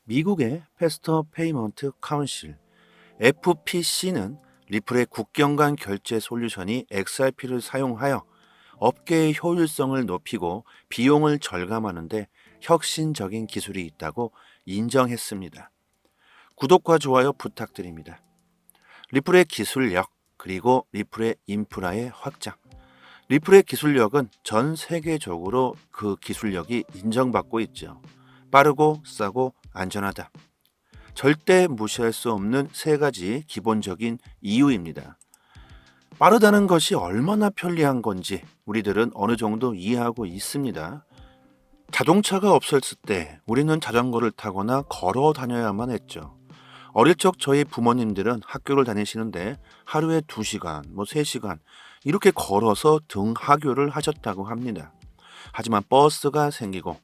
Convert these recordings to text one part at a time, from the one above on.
미국의 패스터 페이먼트 카운실 FPC는 리플의 국경 간 결제 솔루션이 XRP를 사용하여 업계의 효율성을 높이고 비용을 절감하는 데 혁신적인 기술이 있다고 인정했습니다. 구독과 좋아요 부탁드립니다. 리플의 기술력 그리고 리플의 인프라의 확장. 리플의 기술력은 전 세계적으로 그 기술력이 인정받고 있죠. 빠르고 싸고 안전하다. 절대 무시할 수 없는 세 가지 기본적인 이유입니다. 빠르다는 것이 얼마나 편리한 건지 우리들은 어느 정도 이해하고 있습니다. 자동차가 없었을 때 우리는 자전거를 타거나 걸어 다녀야만 했죠. 어릴 적 저희 부모님들은 학교를 다니시는데 하루에 2시간, 3시간 이렇게 걸어서 등하교를 하셨다고 합니다. 하지만 버스가 생기고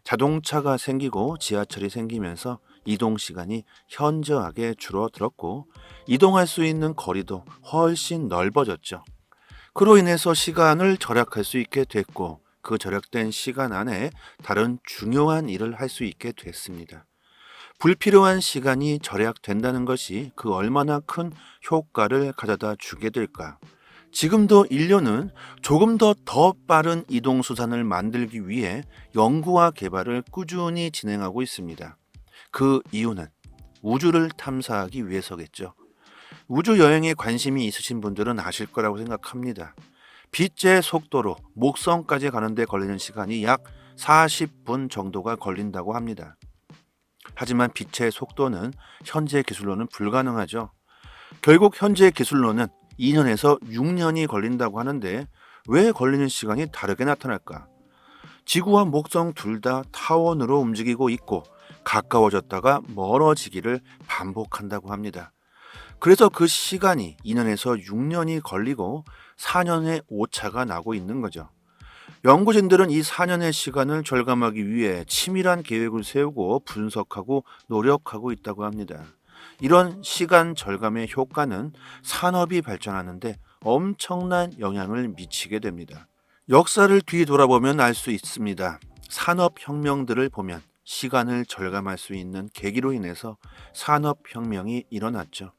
자동차가 생기고 지하철이 생기면서 이동 시간이 현저하게 줄어들었고 이동할 수 있는 거리도 훨씬 넓어졌죠. 그로 인해서 시간을 절약할 수 있게 됐고 그 절약된 시간 안에 다른 중요한 일을 할 수 있게 됐습니다. 불필요한 시간이 절약된다는 것이 그 얼마나 큰 효과를 가져다 주게 될까? 지금도 인류는 조금 더 빠른 이동 수단을 만들기 위해 연구와 개발을 꾸준히 진행하고 있습니다. 그 이유는 우주를 탐사하기 위해서겠죠. 우주 여행에 관심이 있으신 분들은 아실 거라고 생각합니다. 빛의 속도로 목성까지 가는데 걸리는 시간이 약 40분 정도가 걸린다고 합니다. 하지만 빛의 속도는 현재 기술로는 불가능하죠. 결국 현재 기술로는 2년에서 6년이 걸린다고 하는데 왜 걸리는 시간이 다르게 나타날까? 지구와 목성 둘 다 타원으로 움직이고 있고 가까워졌다가 멀어지기를 반복한다고 합니다. 그래서 그 시간이 2년에서 6년이 걸리고 4년의 오차가 나고 있는 거죠. 연구진들은 이 4년의 시간을 절감하기 위해 치밀한 계획을 세우고 분석하고 노력하고 있다고 합니다. 이런 시간 절감의 효과는 산업이 발전하는데 엄청난 영향을 미치게 됩니다. 역사를 뒤돌아보면 알 수 있습니다. 산업혁명들을 보면 시간을 절감할 수 있는 계기로 인해서 산업혁명이 일어났죠.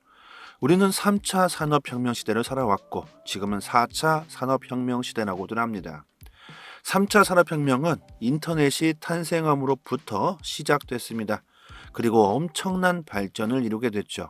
우리는 3차 산업혁명 시대를 살아왔고 지금은 4차 산업혁명 시대라고들 합니다. 3차 산업혁명은 인터넷이 탄생함으로부터 시작됐습니다. 그리고 엄청난 발전을 이루게 됐죠.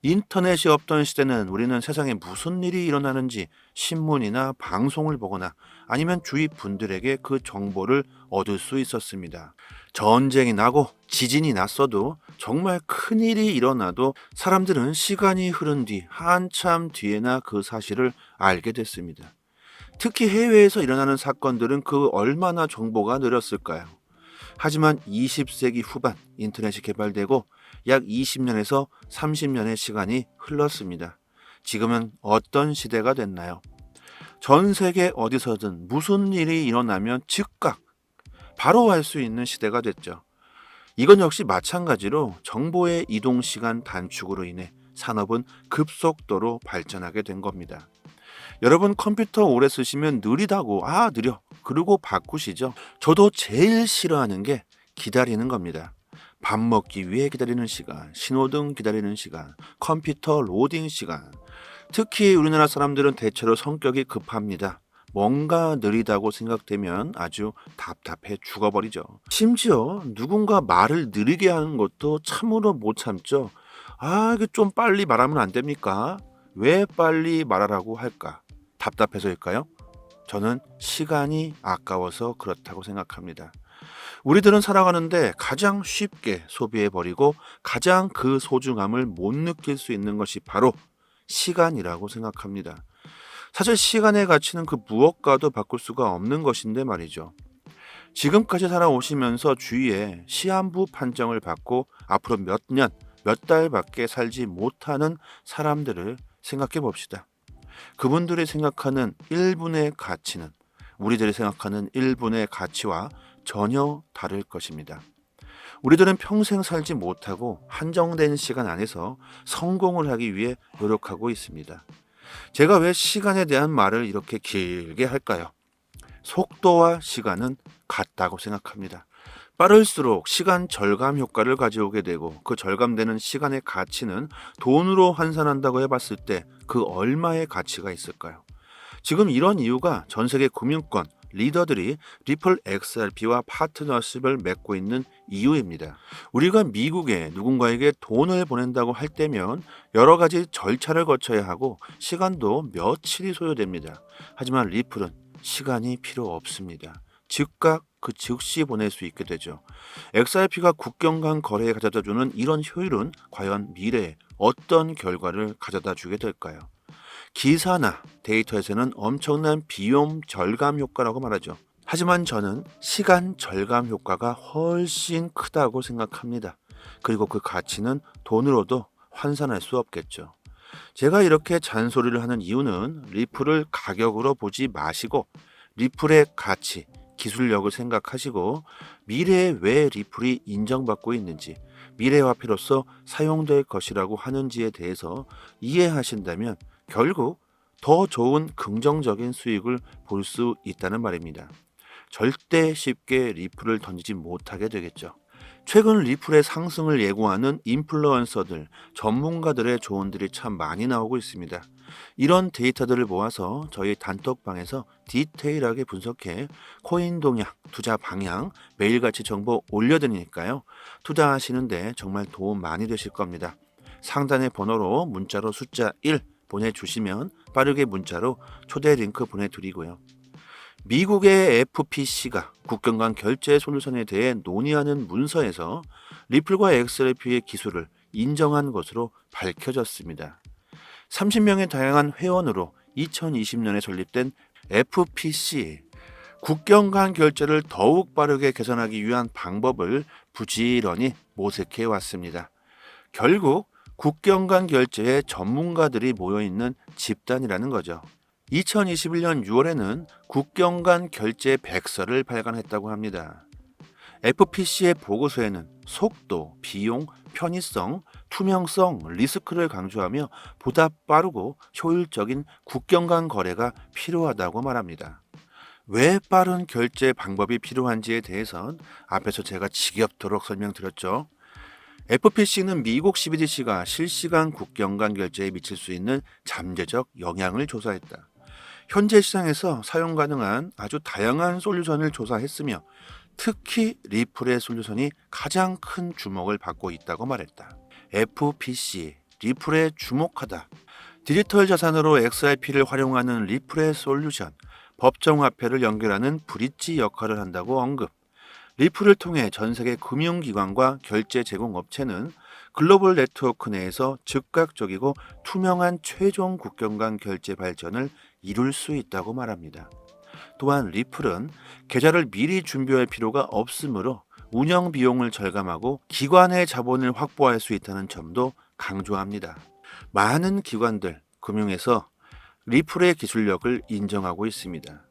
인터넷이 없던 시대는 우리는 세상에 무슨 일이 일어나는지 신문이나 방송을 보거나 아니면 주위 분들에게 그 정보를 얻을 수 있었습니다. 전쟁이 나고 지진이 났어도 정말 큰일이 일어나도 사람들은 시간이 흐른 뒤 한참 뒤에나 그 사실을 알게 됐습니다. 특히 해외에서 일어나는 사건들은 그 얼마나 정보가 느렸을까요? 하지만 20세기 후반 인터넷이 개발되고 약 20년에서 30년의 시간이 흘렀습니다. 지금은 어떤 시대가 됐나요? 전 세계 어디서든 무슨 일이 일어나면 즉각 바로 알 수 있는 시대가 됐죠. 이건 역시 마찬가지로 정보의 이동 시간 단축으로 인해 산업은 급속도로 발전하게 된 겁니다. 여러분 컴퓨터 오래 쓰시면 느리다고 느려 그러고 바꾸시죠. 저도 제일 싫어하는 게 기다리는 겁니다. 밥 먹기 위해 기다리는 시간, 신호등 기다리는 시간, 컴퓨터 로딩 시간. 특히 우리나라 사람들은 대체로 성격이 급합니다. 뭔가 느리다고 생각되면 아주 답답해 죽어버리죠. 심지어 누군가 말을 느리게 하는 것도 참으로 못 참죠. 이게 좀 빨리 말하면 안 됩니까? 왜 빨리 말하라고 할까? 답답해서일까요? 저는 시간이 아까워서 그렇다고 생각합니다. 우리들은 살아가는데 가장 쉽게 소비해버리고 가장 그 소중함을 못 느낄 수 있는 것이 바로 시간이라고 생각합니다. 사실 시간의 가치는 그 무엇과도 바꿀 수가 없는 것인데 말이죠. 지금까지 살아오시면서 주위에 시한부 판정을 받고 앞으로 몇 년, 몇 달밖에 살지 못하는 사람들을 생각해 봅시다. 그분들이 생각하는 1분의 가치는 우리들이 생각하는 1분의 가치와 전혀 다를 것입니다. 우리들은 평생 살지 못하고 한정된 시간 안에서 성공을 하기 위해 노력하고 있습니다. 제가 왜 시간에 대한 말을 이렇게 길게 할까요? 속도와 시간은 같다고 생각합니다. 빠를수록 시간 절감 효과를 가져오게 되고 그 절감되는 시간의 가치는 돈으로 환산한다고 해봤을 때 그 얼마의 가치가 있을까요? 지금 이런 이유가 전 세계 금융권 리더들이 리플 XRP와 파트너십을 맺고 있는 이유입니다. 우리가 미국에 누군가에게 돈을 보낸다고 할 때면 여러 가지 절차를 거쳐야 하고 시간도 며칠이 소요됩니다. 하지만 리플은 시간이 필요 없습니다. 즉각 그 즉시 보낼 수 있게 되죠. XRP가 국경 간 거래에 가져다 주는 이런 효율은 과연 미래에 어떤 결과를 가져다 주게 될까요? 기사나 데이터에서는 엄청난 비용 절감 효과라고 말하죠. 하지만 저는 시간 절감 효과가 훨씬 크다고 생각합니다. 그리고 그 가치는 돈으로도 환산할 수 없겠죠. 제가 이렇게 잔소리를 하는 이유는 리플을 가격으로 보지 마시고 리플의 가치, 기술력을 생각하시고 미래에 왜 리플이 인정받고 있는지, 미래화폐로서 사용될 것이라고 하는지에 대해서 이해하신다면 결국 더 좋은 긍정적인 수익을 볼 수 있다는 말입니다. 절대 쉽게 리플을 던지지 못하게 되겠죠. 최근 리플의 상승을 예고하는 인플루언서들, 전문가들의 조언들이 참 많이 나오고 있습니다. 이런 데이터들을 모아서 저희 단톡방에서 디테일하게 분석해 코인 동향, 투자 방향, 매일같이 정보 올려드리니까요. 투자하시는데 정말 도움 많이 되실 겁니다. 상단의 번호로 문자로 숫자 1 보내주시면 빠르게 문자로 초대 링크 보내드리고요. 미국의 FPC가 국경 간 결제 솔루션에 대해 논의하는 문서에서 리플과 XRP의 기술을 인정한 것으로 밝혀졌습니다. 30명의 다양한 회원으로 2020년에 설립된 FPC, 국경 간 결제를 더욱 빠르게 개선하기 위한 방법을 부지런히 모색해 왔습니다. 결국 국경 간 결제에 전문가들이 모여있는 집단이라는 거죠. 2021년 6월에는 국경 간 결제 백서를 발간했다고 합니다. FPC의 보고서에는 속도, 비용, 편의성, 투명성, 리스크를 강조하며 보다 빠르고 효율적인 국경 간 거래가 필요하다고 말합니다. 왜 빠른 결제 방법이 필요한지에 대해선 앞에서 제가 지겹도록 설명드렸죠. FPC는 미국 CBDC가 실시간 국경 간 결제에 미칠 수 있는 잠재적 영향을 조사했다. 현재 시장에서 사용 가능한 아주 다양한 솔루션을 조사했으며 특히 리플의 솔루션이 가장 큰 주목을 받고 있다고 말했다. FPC, 리플에 주목하다. 디지털 자산으로 XRP를 활용하는 리플의 솔루션, 법정화폐를 연결하는 브릿지 역할을 한다고 언급. 리플을 통해 전 세계 금융기관과 결제 제공업체는 글로벌 네트워크 내에서 즉각적이고 투명한 최종 국경 간 결제 발전을 이룰 수 있다고 말합니다. 또한 리플은 계좌를 미리 준비할 필요가 없으므로 운영 비용을 절감하고 기관의 자본을 확보할 수 있다는 점도 강조합니다. 많은 기관들, 금융에서 리플의 기술력을 인정하고 있습니다.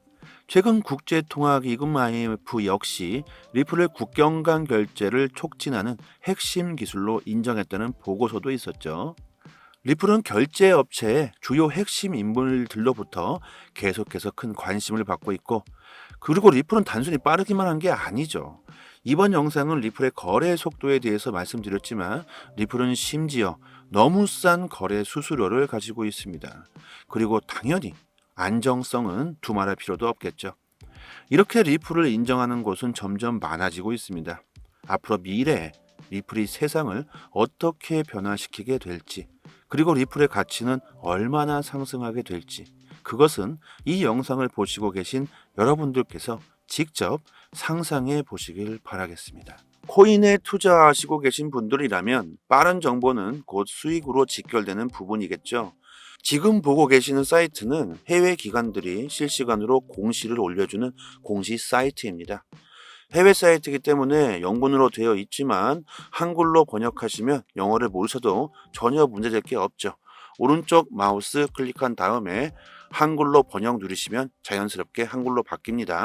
최근 국제통화기금 IMF 역시 리플을 국경 간 결제를 촉진하는 핵심 기술로 인정했다는 보고서도 있었죠. 리플은 결제 업체의 주요 핵심 인물들로부터 계속해서 큰 관심을 받고 있고, 그리고 리플은 단순히 빠르기만 한 게 아니죠. 이번 영상은 리플의 거래 속도에 대해서 말씀드렸지만 리플은 심지어 너무 싼 거래 수수료를 가지고 있습니다. 그리고 당연히 안정성은 두말할 필요도 없겠죠. 이렇게 리플을 인정하는 곳은 점점 많아지고 있습니다. 앞으로 미래에 리플이 세상을 어떻게 변화시키게 될지, 그리고 리플의 가치는 얼마나 상승하게 될지, 그것은 이 영상을 보시고 계신 여러분들께서 직접 상상해 보시길 바라겠습니다. 코인에 투자하시고 계신 분들이라면 빠른 정보는 곧 수익으로 직결되는 부분이겠죠. 지금 보고 계시는 사이트는 해외 기관들이 실시간으로 공시를 올려주는 공시 사이트입니다. 해외 사이트이기 때문에 영문으로 되어 있지만 한글로 번역하시면 영어를 모르셔도 전혀 문제될 게 없죠. 오른쪽 마우스 클릭한 다음에 한글로 번역 누르시면 자연스럽게 한글로 바뀝니다.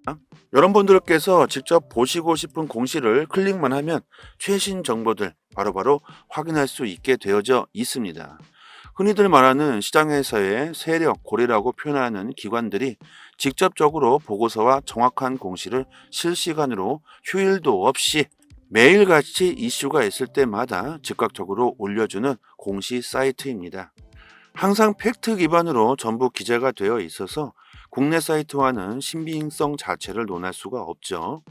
여러분들께서 직접 보시고 싶은 공시를 클릭만 하면 최신 정보들 바로바로 확인할 수 있게 되어져 있습니다. 흔히들 말하는 시장에서의 세력, 고리라고 표현하는 기관들이 직접적으로 보고서와 정확한 공시를 실시간으로 휴일도 없이 매일같이 이슈가 있을 때마다 즉각적으로 올려주는 공시 사이트입니다. 항상 팩트 기반으로 전부 기재가 되어 있어서 국내 사이트와는 신빙성 자체를 논할 수가 없죠.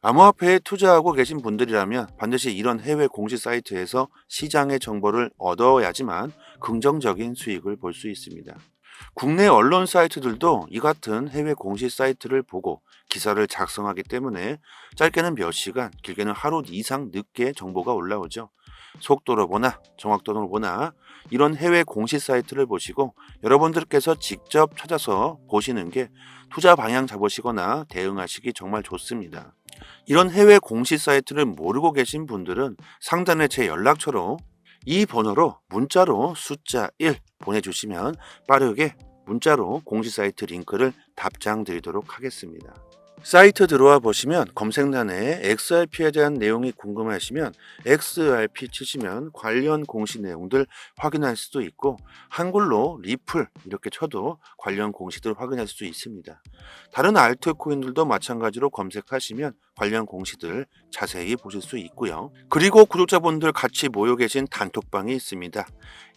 암호화폐에 투자하고 계신 분들이라면 반드시 이런 해외 공시 사이트에서 시장의 정보를 얻어야지만 긍정적인 수익을 볼 수 있습니다. 국내 언론 사이트들도 이 같은 해외 공시 사이트를 보고 기사를 작성하기 때문에 짧게는 몇 시간, 길게는 하루 이상 늦게 정보가 올라오죠. 속도로 보나 정확도로 보나 이런 해외 공시 사이트를 보시고 여러분들께서 직접 찾아서 보시는 게 투자 방향 잡으시거나 대응하시기 정말 좋습니다. 이런 해외 공시 사이트를 모르고 계신 분들은 상단에 제 연락처로 이 번호로 문자로 숫자 1 보내주시면 빠르게 문자로 공시 사이트 링크를 답장 드리도록 하겠습니다. 사이트 들어와 보시면 검색란에 XRP에 대한 내용이 궁금하시면 XRP 치시면 관련 공시 내용들 확인할 수도 있고 한글로 리플 이렇게 쳐도 관련 공시들 확인할 수 있습니다. 다른 알트코인들도 마찬가지로 검색하시면 관련 공시들 자세히 보실 수 있고요. 그리고 구독자분들 같이 모여 계신 단톡방이 있습니다.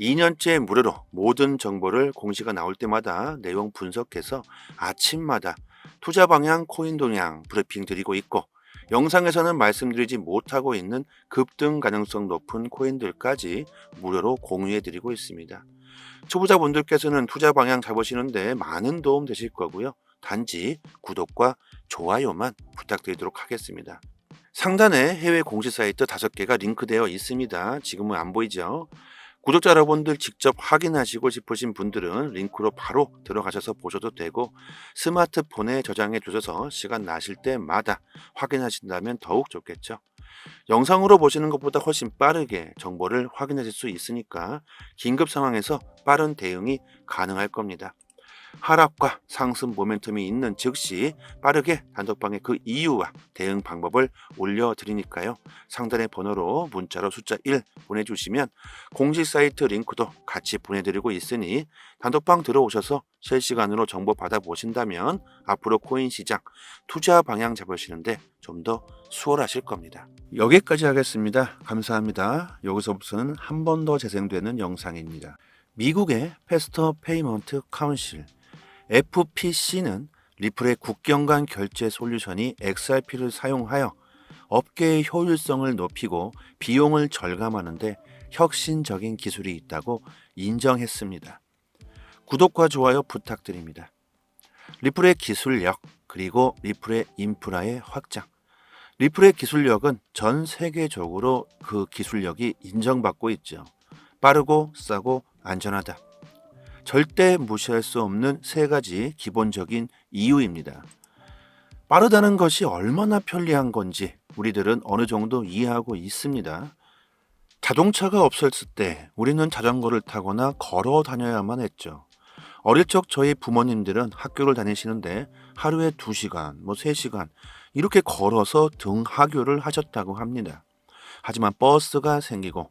2년째 무료로 모든 정보를 공시가 나올 때마다 내용 분석해서 아침마다 투자 방향, 코인 동향 브리핑 드리고 있고 영상에서는 말씀드리지 못하고 있는 급등 가능성 높은 코인들까지 무료로 공유해 드리고 있습니다. 초보자분들께서는 투자 방향 잡으시는데 많은 도움 되실 거고요. 단지 구독과 좋아요만 부탁드리도록 하겠습니다. 상단에 해외 공시 사이트 5개가 링크되어 있습니다. 지금은 안 보이죠? 구독자 여러분들 직접 확인하시고 싶으신 분들은 링크로 바로 들어가셔서 보셔도 되고 스마트폰에 저장해 두셔서 시간 나실 때마다 확인하신다면 더욱 좋겠죠. 영상으로 보시는 것보다 훨씬 빠르게 정보를 확인하실 수 있으니까 긴급 상황에서 빠른 대응이 가능할 겁니다. 하락과 상승 모멘텀이 있는 즉시 빠르게 단톡방에 그 이유와 대응 방법을 올려드리니까요. 상단의 번호로 문자로 숫자 1 보내주시면 공식 사이트 링크도 같이 보내드리고 있으니 단톡방 들어오셔서 실시간으로 정보 받아보신다면 앞으로 코인 시장 투자 방향 잡으시는데 좀 더 수월하실 겁니다. 여기까지 하겠습니다. 감사합니다. 여기서부터는 한 번 더 재생되는 영상입니다. 미국의 패스터 페이먼트 카운실 FPC는 리플의 국경 간 결제 솔루션이 XRP를 사용하여 업계의 효율성을 높이고 비용을 절감하는 데 혁신적인 기술이 있다고 인정했습니다. 구독과 좋아요 부탁드립니다. 리플의 기술력 그리고 리플의 인프라의 확장. 리플의 기술력은 전 세계적으로 그 기술력이 인정받고 있죠. 빠르고 싸고 안전하다. 절대 무시할 수 없는 3가지 기본적인 이유입니다. 빠르다는 것이 얼마나 편리한 건지 우리들은 어느 정도 이해하고 있습니다. 자동차가 없었을 때 우리는 자전거를 타거나 걸어 다녀야만 했죠. 어릴 적 저희 부모님들은 학교를 다니시는데 하루에 2시간, 3시간 이렇게 걸어서 등하교를 하셨다고 합니다. 하지만 버스가 생기고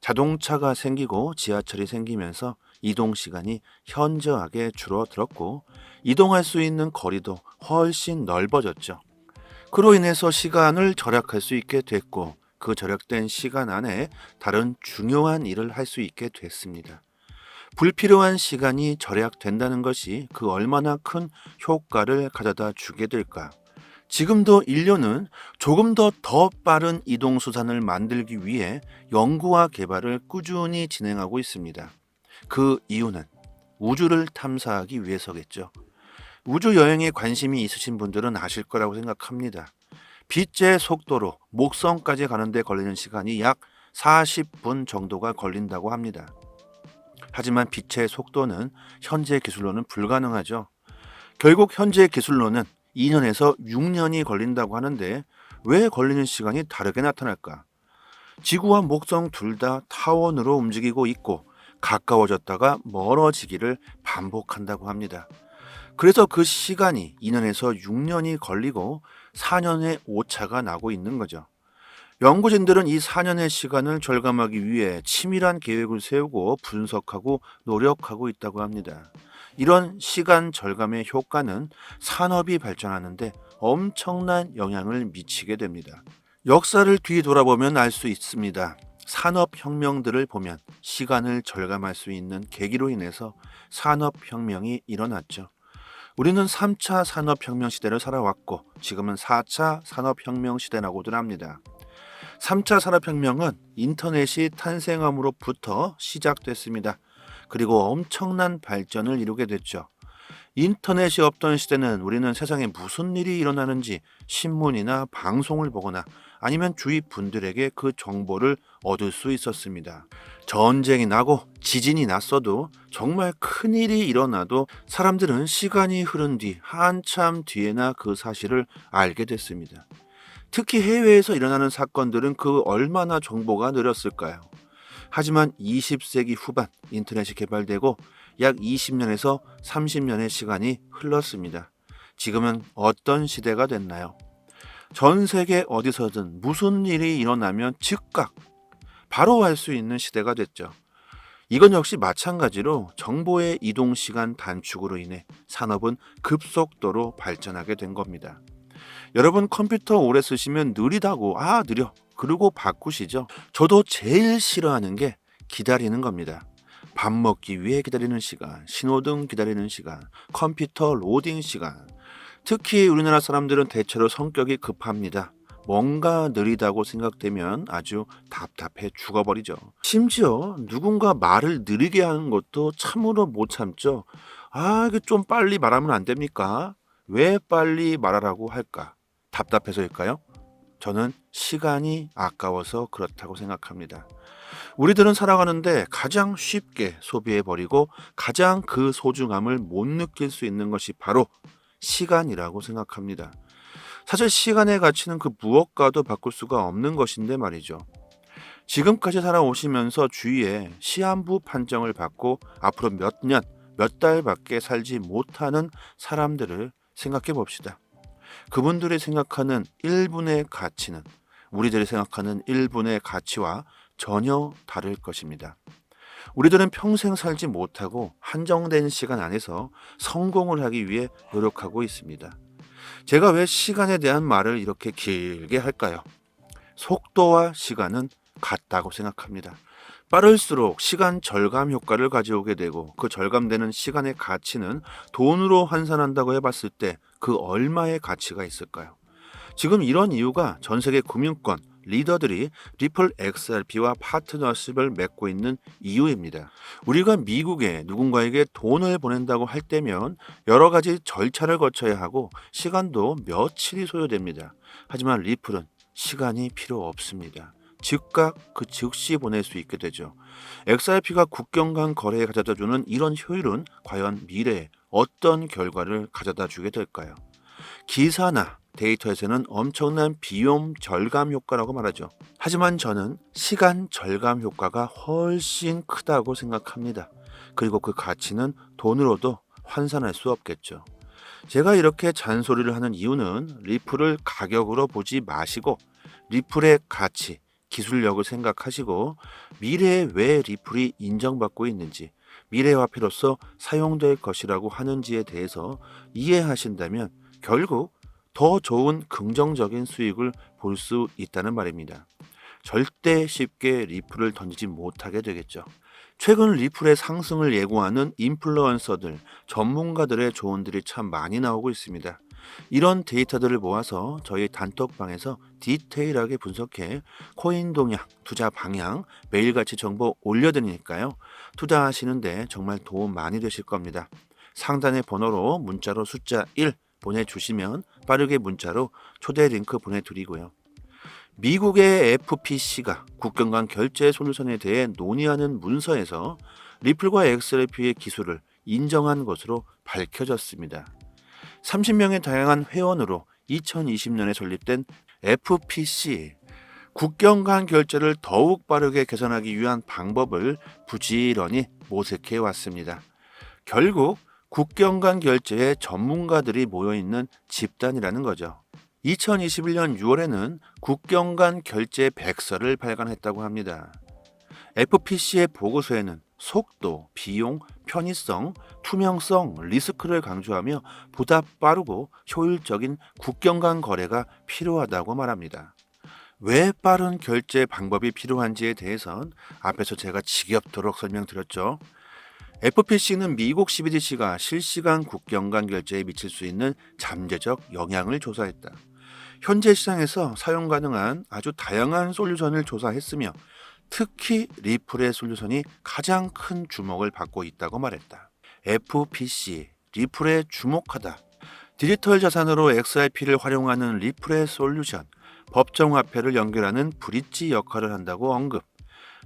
자동차가 생기고 지하철이 생기면서 이동 시간이 현저하게 줄어들었고 이동할 수 있는 거리도 훨씬 넓어졌죠. 그로 인해서 시간을 절약할 수 있게 됐고 그 절약된 시간 안에 다른 중요한 일을 할 수 있게 됐습니다. 불필요한 시간이 절약된다는 것이 그 얼마나 큰 효과를 가져다 주게 될까? 지금도 인류는 조금 더 빠른 이동 수단을 만들기 위해 연구와 개발을 꾸준히 진행하고 있습니다. 그 이유는 우주를 탐사하기 위해서겠죠. 우주 여행에 관심이 있으신 분들은 아실 거라고 생각합니다. 빛의 속도로 목성까지 가는데 걸리는 시간이 약 40분 정도가 걸린다고 합니다. 하지만 빛의 속도는 현재 기술로는 불가능하죠. 결국 현재 기술로는 2년에서 6년이 걸린다고 하는데 왜 걸리는 시간이 다르게 나타날까? 지구와 목성 둘 다 타원으로 움직이고 있고 가까워졌다가 멀어지기를 반복한다고 합니다. 그래서 그 시간이 2년에서 6년이 걸리고 4년의 오차가 나고 있는 거죠. 연구진들은 이 4년의 시간을 절감하기 위해 치밀한 계획을 세우고 분석하고 노력하고 있다고 합니다. 이런 시간 절감의 효과는 산업이 발전하는데 엄청난 영향을 미치게 됩니다. 역사를 뒤돌아보면 알 수 있습니다. 산업혁명들을 보면 시간을 절감할 수 있는 계기로 인해서 산업혁명이 일어났죠. 우리는 3차 산업혁명 시대를 살아왔고 지금은 4차 산업혁명 시대라고들 합니다. 3차 산업혁명은 인터넷이 탄생함으로부터 시작됐습니다. 그리고 엄청난 발전을 이루게 됐죠. 인터넷이 없던 시대는 우리는 세상에 무슨 일이 일어나는지 신문이나 방송을 보거나 아니면 주위 분들에게 그 정보를 얻을 수 있었습니다. 전쟁이 나고 지진이 났어도 정말 큰 일이 일어나도 사람들은 시간이 흐른 뒤 한참 뒤에나 그 사실을 알게 됐습니다. 특히 해외에서 일어나는 사건들은 그 얼마나 정보가 느렸을까요? 하지만 20세기 후반 인터넷이 개발되고 약 20년에서 30년의 시간이 흘렀습니다. 지금은 어떤 시대가 됐나요? 전 세계 어디서든 무슨 일이 일어나면 즉각 바로 알 수 있는 시대가 됐죠. 이건 역시 마찬가지로 정보의 이동 시간 단축으로 인해 산업은 급속도로 발전하게 된 겁니다. 여러분 컴퓨터 오래 쓰시면 느리다고 느려 그러고 바꾸시죠. 저도 제일 싫어하는 게 기다리는 겁니다. 밥 먹기 위해 기다리는 시간, 신호등 기다리는 시간, 컴퓨터 로딩 시간. 특히 우리나라 사람들은 대체로 성격이 급합니다. 뭔가 느리다고 생각되면 아주 답답해 죽어버리죠. 심지어 누군가 말을 느리게 하는 것도 참으로 못 참죠. 이게 좀 빨리 말하면 안 됩니까? 왜 빨리 말하라고 할까? 답답해서일까요? 저는 시간이 아까워서 그렇다고 생각합니다. 우리들은 살아가는데 가장 쉽게 소비해버리고 가장 그 소중함을 못 느낄 수 있는 것이 바로 시간이라고 생각합니다. 사실 시간의 가치는 그 무엇과도 바꿀 수가 없는 것인데 말이죠. 지금까지 살아오시면서 주위에 시한부 판정을 받고 앞으로 몇 년, 몇 달밖에 살지 못하는 사람들을 생각해 봅시다. 그분들이 생각하는 1분의 가치는 우리들이 생각하는 1분의 가치와 전혀 다를 것입니다. 우리들은 평생 살지 못하고 한정된 시간 안에서 성공을 하기 위해 노력하고 있습니다. 제가 왜 시간에 대한 말을 이렇게 길게 할까요? 속도와 시간은 같다고 생각합니다. 빠를수록 시간 절감 효과를 가져오게 되고 그 절감되는 시간의 가치는 돈으로 환산한다고 해봤을 때 그 얼마의 가치가 있을까요? 지금 이런 이유가 전 세계 금융권 리더들이 리플 XRP와 파트너십을 맺고 있는 이유입니다. 우리가 미국에 누군가에게 돈을 보낸다고 할 때면 여러 가지 절차를 거쳐야 하고 시간도 며칠이 소요됩니다. 하지만 리플은 시간이 필요 없습니다. 즉각 그 즉시 보낼 수 있게 되죠. XRP가 국경 간 거래에 가져다주는 이런 효율은 과연 미래에 어떤 결과를 가져다 주게 될까요? 기사나 데이터에서는 엄청난 비용 절감 효과라고 말하죠. 하지만 저는 시간 절감 효과가 훨씬 크다고 생각합니다. 그리고 그 가치는 돈으로도 환산할 수 없겠죠. 제가 이렇게 잔소리를 하는 이유는 리플을 가격으로 보지 마시고 리플의 가치, 기술력을 생각하시고 미래에 왜 리플이 인정받고 있는지 미래화폐로서 사용될 것이라고 하는지에 대해서 이해하신다면 결국 더 좋은 긍정적인 수익을 볼 수 있다는 말입니다. 절대 쉽게 리플을 던지지 못하게 되겠죠. 최근 리플의 상승을 예고하는 인플루언서들, 전문가들의 조언들이 참 많이 나오고 있습니다. 이런 데이터들을 모아서 저희 단톡방에서 디테일하게 분석해 코인 동향, 투자 방향, 매일같이 정보 올려드리니까요. 투자하시는데 정말 도움 많이 되실 겁니다. 상단의 번호로 문자로 숫자 1 보내주시면 빠르게 문자로 초대 링크 보내드리고요. 미국의 FPC가 국경 간 결제 솔루션에 대해 논의하는 문서에서 리플과 XRP의 기술을 인정한 것으로 밝혀졌습니다. 30명의 다양한 회원으로 2020년에 설립된 FPC, 국경 간 결제를 더욱 빠르게 개선하기 위한 방법을 부지런히 모색해 왔습니다. 결국 국경 간 결제에 전문가들이 모여있는 집단이라는 거죠. 2021년 6월에는 국경 간 결제 백서를 발간했다고 합니다. FPC의 보고서에는 속도, 비용, 편의성, 투명성, 리스크를 강조하며 보다 빠르고 효율적인 국경 간 거래가 필요하다고 말합니다. 왜 빠른 결제 방법이 필요한지에 대해선 앞에서 제가 지겹도록 설명드렸죠. FPC는 미국 CBDC가 실시간 국경 간 결제에 미칠 수 있는 잠재적 영향을 조사했다. 현재 시장에서 사용 가능한 아주 다양한 솔루션을 조사했으며 특히 리플의 솔루션이 가장 큰 주목을 받고 있다고 말했다. FPC, 리플에 주목하다. 디지털 자산으로 XRP를 활용하는 리플의 솔루션, 법정화폐를 연결하는 브릿지 역할을 한다고 언급.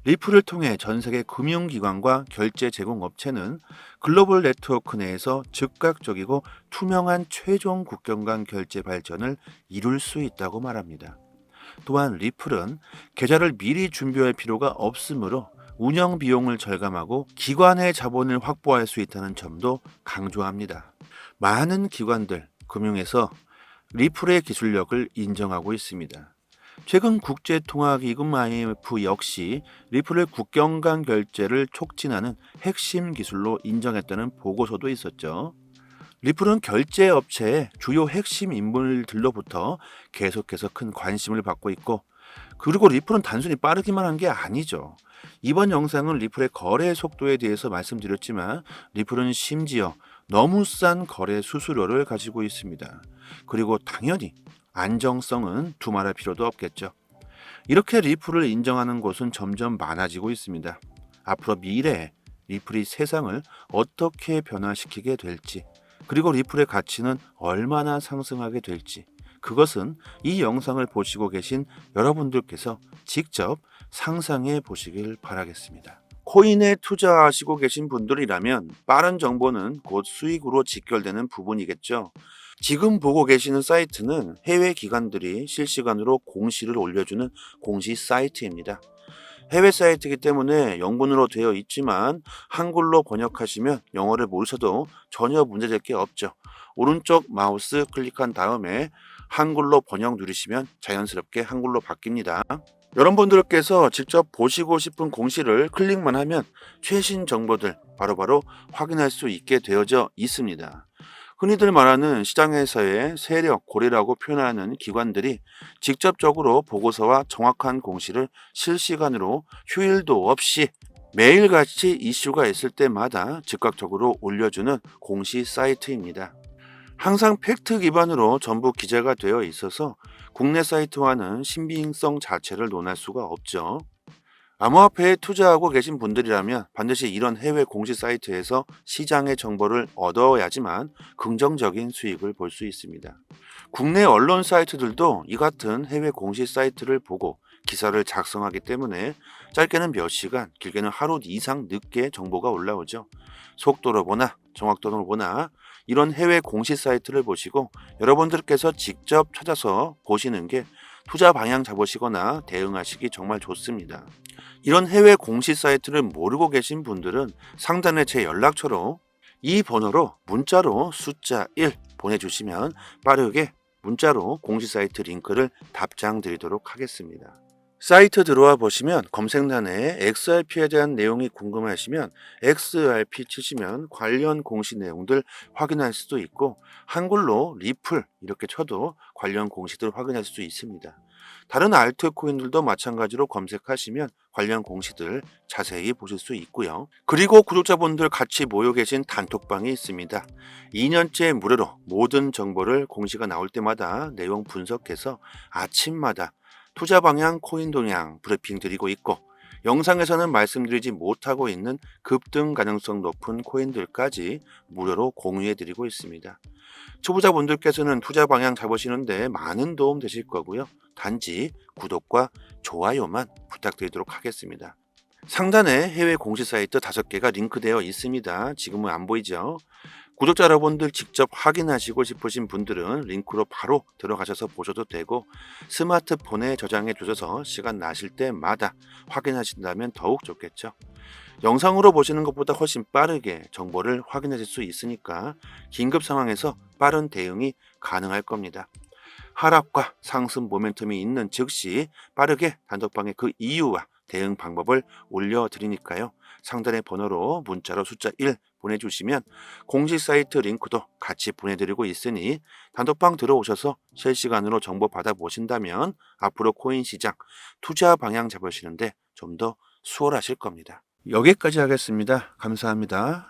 리플을 통해 전 세계 금융기관과 결제 제공 업체는 글로벌 네트워크 내에서 즉각적이고 투명한 최종 국경 간 결제 발전을 이룰 수 있다고 말합니다. 또한 리플은 계좌를 미리 준비할 필요가 없으므로 운영 비용을 절감하고 기관의 자본을 확보할 수 있다는 점도 강조합니다. 많은 기관들, 금융에서 리플의 기술력을 인정하고 있습니다. 최근 국제통화기금 IMF 역시 리플을 국경 간 결제를 촉진하는 핵심 기술로 인정했다는 보고서도 있었죠. 리플은 결제 업체의 주요 핵심 인물들로부터 계속해서 큰 관심을 받고 있고, 그리고 리플은 단순히 빠르기만 한 게 아니죠. 이번 영상은 리플의 거래 속도에 대해서 말씀드렸지만 리플은 심지어 너무 싼 거래 수수료를 가지고 있습니다. 그리고 당연히 안정성은 두말할 필요도 없겠죠. 이렇게 리플을 인정하는 곳은 점점 많아지고 있습니다. 앞으로 미래에 리플이 세상을 어떻게 변화시키게 될지, 그리고 리플의 가치는 얼마나 상승하게 될지, 그것은 이 영상을 보시고 계신 여러분들께서 직접 상상해 보시길 바라겠습니다. 코인에 투자하시고 계신 분들이라면 빠른 정보는 곧 수익으로 직결되는 부분이겠죠. 지금 보고 계시는 사이트는 해외 기관들이 실시간으로 공시를 올려주는 공시 사이트입니다. 해외 사이트이기 때문에 영문으로 되어 있지만 한글로 번역하시면 영어를 모르셔도 전혀 문제될 게 없죠. 오른쪽 마우스 클릭한 다음에 한글로 번역 누르시면 자연스럽게 한글로 바뀝니다. 여러분들께서 직접 보시고 싶은 공시를 클릭만 하면 최신 정보들 바로바로 확인할 수 있게 되어져 있습니다. 흔히들 말하는 시장에서의 세력, 고래라고 표현하는 기관들이 직접적으로 보고서와 정확한 공시를 실시간으로 휴일도 없이 매일같이 이슈가 있을 때마다 즉각적으로 올려주는 공시 사이트입니다. 항상 팩트 기반으로 전부 기재가 되어 있어서 국내 사이트와는 신빙성 자체를 논할 수가 없죠. 암호화폐에 투자하고 계신 분들이라면 반드시 이런 해외 공시 사이트에서 시장의 정보를 얻어야지만 긍정적인 수익을 볼 수 있습니다. 국내 언론 사이트들도 이 같은 해외 공시 사이트를 보고 기사를 작성하기 때문에 짧게는 몇 시간, 길게는 하루 이상 늦게 정보가 올라오죠. 속도로 보나 정확도로 보나 이런 해외 공시 사이트를 보시고 여러분들께서 직접 찾아서 보시는 게 투자 방향 잡으시거나 대응하시기 정말 좋습니다. 이런 해외 공시 사이트를 모르고 계신 분들은 상단에 제 연락처로 이 번호로 문자로 숫자 1 보내주시면 빠르게 문자로 공시 사이트 링크를 답장 드리도록 하겠습니다. 사이트 들어와 보시면 검색란에 XRP에 대한 내용이 궁금하시면 XRP 치시면 관련 공시 내용들 확인할 수도 있고, 한글로 리플 이렇게 쳐도 관련 공시들 확인할 수 있습니다. 다른 알트코인들도 마찬가지로 검색하시면 관련 공시들 자세히 보실 수 있고요. 그리고 구독자분들 같이 모여 계신 단톡방이 있습니다. 2년째 무료로 모든 정보를 공시가 나올 때마다 내용 분석해서 아침마다 투자 방향, 코인 동향 브리핑 드리고 있고, 영상에서는 말씀드리지 못하고 있는 급등 가능성 높은 코인들까지 무료로 공유해 드리고 있습니다. 초보자분들께서는 투자 방향 잡으시는데 많은 도움 되실 거고요. 단지 구독과 좋아요만 부탁드리도록 하겠습니다. 상단에 해외 공시 사이트 5개가 링크되어 있습니다. 지금은 안 보이죠? 구독자 여러분들 직접 확인하시고 싶으신 분들은 링크로 바로 들어가셔서 보셔도 되고, 스마트폰에 저장해 두셔서 시간 나실 때마다 확인하신다면 더욱 좋겠죠. 영상으로 보시는 것보다 훨씬 빠르게 정보를 확인하실 수 있으니까 긴급 상황에서 빠른 대응이 가능할 겁니다. 하락과 상승 모멘텀이 있는 즉시 빠르게 단톡방에 그 이유와 대응 방법을 올려드리니까요. 상단의 번호로 문자로 숫자 1 보내주시면 공식 사이트 링크도 같이 보내드리고 있으니 단톡방 들어오셔서 실시간으로 정보 받아보신다면 앞으로 코인 시장 투자 방향 잡으시는데 좀 더 수월하실 겁니다. 여기까지 하겠습니다. 감사합니다.